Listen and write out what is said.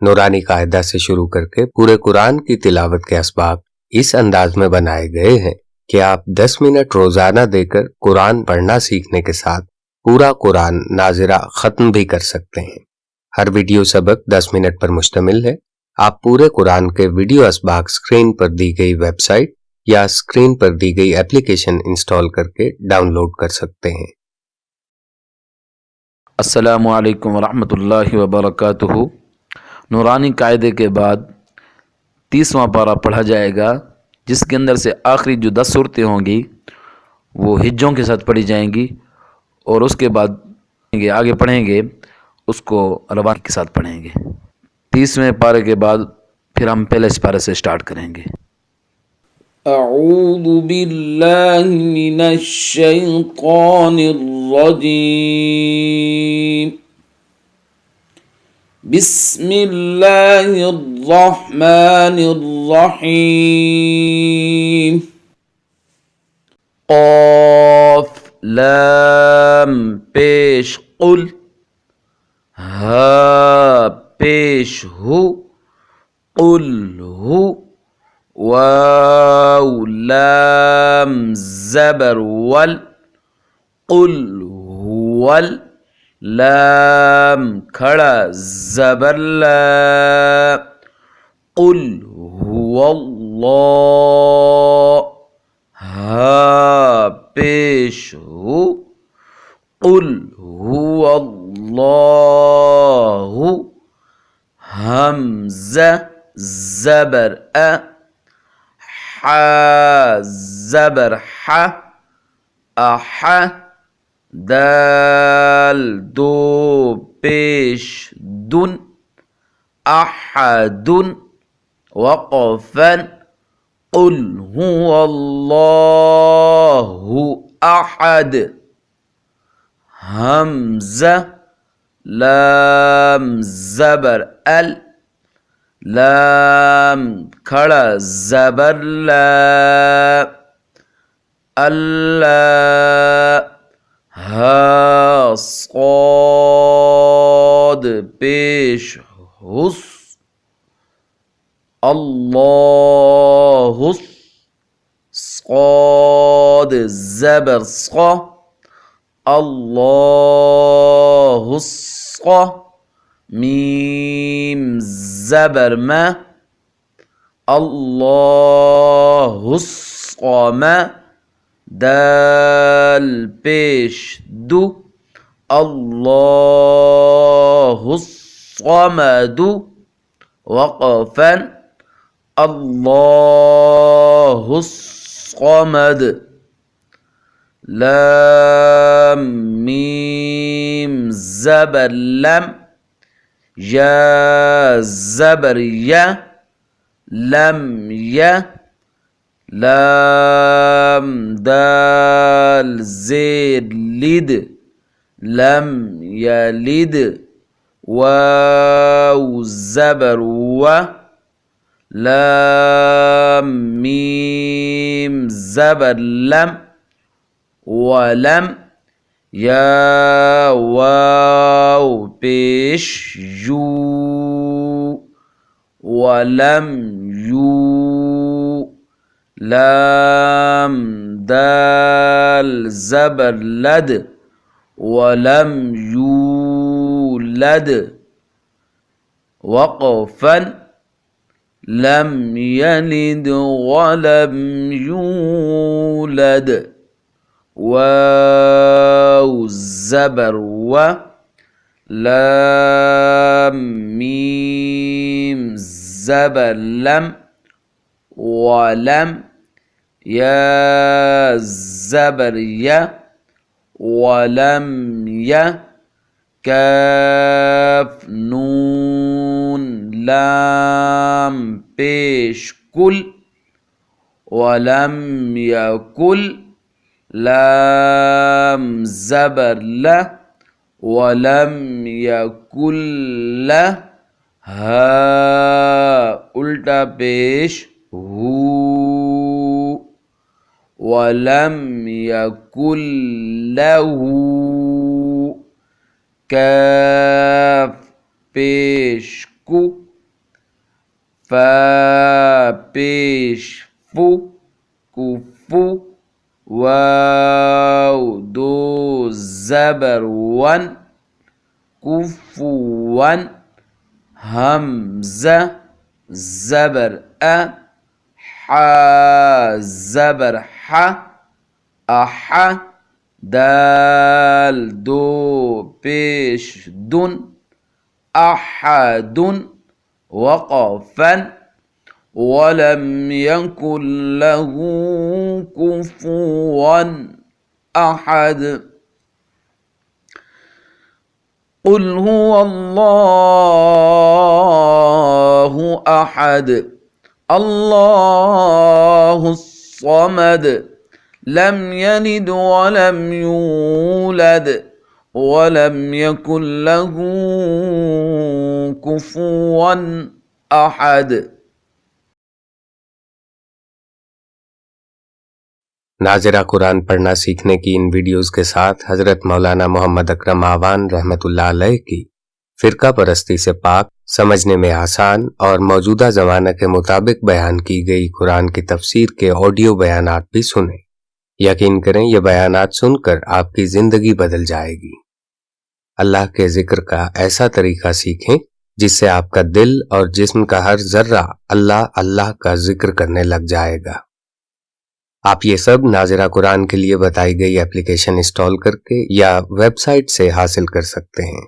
نورانی قاعدہ سے شروع کر کے پورے قرآن کی تلاوت کے اسباق اس انداز میں بنائے گئے ہیں کہ آپ 10 منٹ روزانہ دے کر قرآن پڑھنا سیکھنے کے ساتھ پورا قرآن ناظرہ ختم بھی کر سکتے ہیں۔ ہر ویڈیو سبق 10 منٹ پر مشتمل ہے۔ آپ پورے قرآن کے ویڈیو اسباق سکرین پر دی گئی ویب سائٹ یا سکرین پر دی گئی اپلیکیشن انسٹال کر کے ڈاؤن لوڈ کر سکتے ہیں۔ السلام علیکم ورحمۃ اللہ وبرکاتہ۔ نورانی قاعدے کے بعد 30واں پارہ پڑھا جائے گا، جس کے اندر سے آخری جو 10 صورتیں ہوں گی وہ ہجوں کے ساتھ پڑھی جائیں گی، اور اس کے بعد آگے پڑھیں گے اس کو روان کے ساتھ پڑھیں گے۔ 30ویں پارے کے بعد پھر ہم پہلے پارے سے سٹارٹ کریں گے۔ اعوذ باللہ من الشیطان الرجیم، بسم اللہ الرحمن الرحیم۔ قاف لام پیش قل، ہا پیش ہو قل ہو، واو لام زبر ول قل ول، لام کھڑا زبر لا قل هو اللہ، ہا پیش ہو قل هو اللہ، حمزہ زبر ا، حا زبر ح، اح، دال دو پیش دن، احد، وقفا قل هو اللہ احد، حمزہ لام زبر ال، لام کھڑا زبر لا، اللہ، ہا صاد پیش حس، اللہ صاد زبر صا، اللہ صا، میم زبر ما، اللہ الصمد، دال پیش دو، اللہ الصمد، وقفا اللہ الصمد، لام میم زبر لم، یا زبر یا، لم یا، لام دال زیر لد، لم یلد، واو زبر و، لام میم زبر لم، ولم، یا واو پیش یو، ولم یو، لام دال زبر لد، ولم یولد، وقفا لم یلد ولم یولد، واو زبر و، لام میم زبر لم، ولم، یا زبر یا، ولم یا، کاف نون لام پیش کل، ولم یکل، لام زبر لا، ولم یکل له، ہا الٹا پیش ہو، ولم یکن له، کاف پیش کو، فا پیش فو کفو واو دو زبر ون کفون حمزہ زبر حا زبر اح دال دو پیش دن احد وقفا ولم يكن له كفوا احد قل هو الله احد الله الصمد لم يلد ولم يولد ولم يكن له كفوا احد۔ ناظرہ قرآن پڑھنا سیکھنے کی ان ویڈیوز کے ساتھ حضرت مولانا محمد اکرم آوان رحمۃ اللہ علیہ کی فرقہ پرستی سے پاک، سمجھنے میں آسان اور موجودہ زمانہ کے مطابق بیان کی گئی قرآن کی تفسیر کے آڈیو بیانات بھی سنیں۔ یقین کریں یہ بیانات سن کر آپ کی زندگی بدل جائے گی۔ اللہ کے ذکر کا ایسا طریقہ سیکھیں جس سے آپ کا دل اور جسم کا ہر ذرہ اللہ اللہ کا ذکر کرنے لگ جائے گا۔ آپ یہ سب ناظرہ قرآن کے لیے بتائی گئی اپلیکیشن انسٹال کر کے یا ویب سائٹ سے حاصل کر سکتے ہیں۔